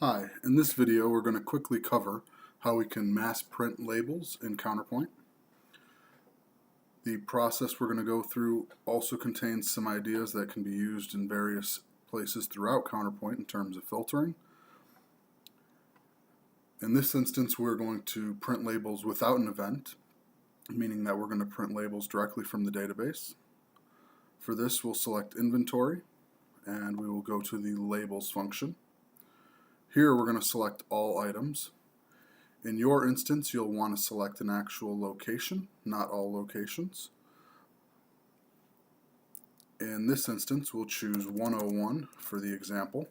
Hi, in this video we're going to quickly cover how we can mass print labels in Counterpoint. The process we're going to go through also contains some ideas that can be used in various places throughout Counterpoint in terms of filtering. In this instance we're going to print labels without an event, meaning that we're going to print labels directly from the database. For this we'll select Inventory and we will go to the Labels function. Here we're going to select all items. In your instance, you'll want to select an actual location, not all locations. In this instance, we'll choose 101 for the example.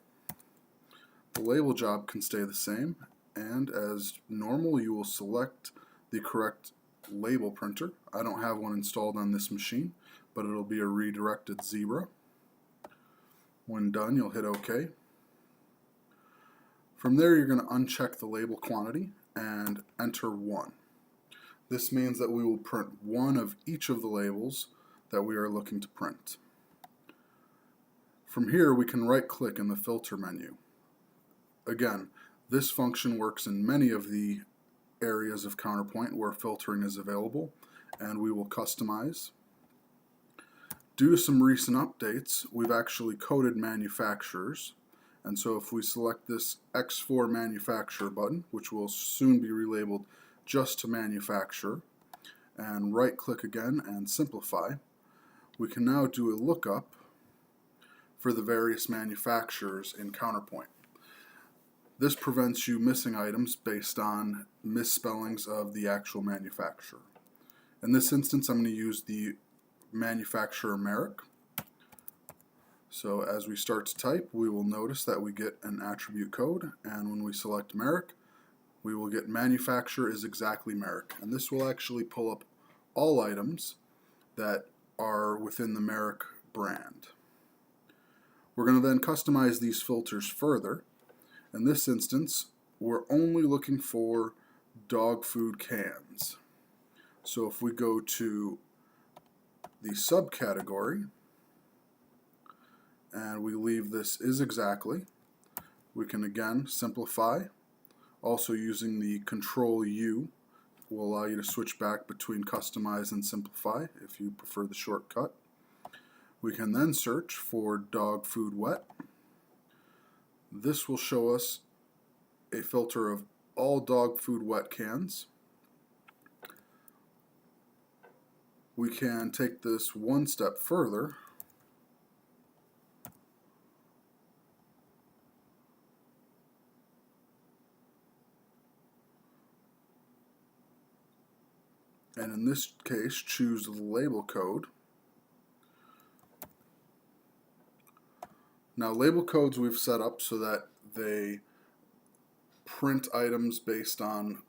The label job can stay the same, and as normal, you will select the correct label printer. I don't have one installed on this machine, but it'll be a redirected zebra. When done, you'll hit OK. From there, you're going to uncheck the label quantity and enter 1. This means that we will print one of each of the labels that we are looking to print. From here, we can right-click in the filter menu. Again, this function works in many of the areas of Counterpoint where filtering is available, and we will customize. Due to some recent updates, we've actually coded manufacturers. And so if we select this X4 manufacturer button, which will soon be relabeled just to manufacturer, and right click again and simplify, we can now do a lookup for the various manufacturers in Counterpoint. This prevents you missing items based on misspellings of the actual manufacturer. In this instance, I'm going to use the manufacturer Merrick. So as we start to type, we will notice that we get an attribute code, and when we select Merrick, we will get manufacturer is exactly Merrick. And this will actually pull up all items that are within the Merrick brand. We're going to then customize these filters further. In this instance, we're only looking for dog food cans. So if we go to the subcategory, and we leave this is exactly, we can again simplify. Also using the Control U will allow you to switch back between customize and simplify if you prefer the shortcut. We can then search for dog food wet. This will show us a filter of all dog food wet cans. We can take this one step further and in this case choose the label code. Now label codes we've set up so that they print items based on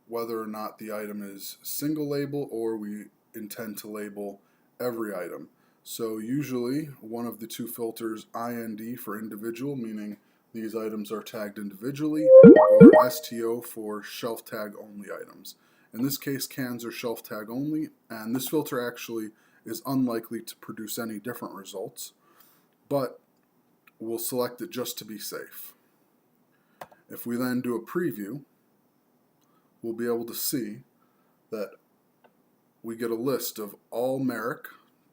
whether or not the item is single label or we intend to label every item. So usually one of the two filters, IND for individual, meaning these items are tagged individually, or STO for shelf tag only items. In this case, cans are shelf tag only, and this filter actually is unlikely to produce any different results, but we'll select it just to be safe. If we then do a preview, we'll be able to see that we get a list of all Merrick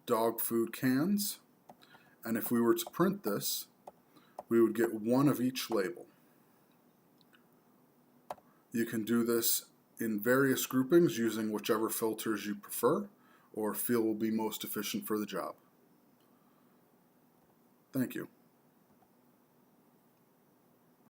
dog food cans, and if we were to print this, we would get one of each label. You can do this in various groupings using whichever filters you prefer or feel will be most efficient for the job. Thank you.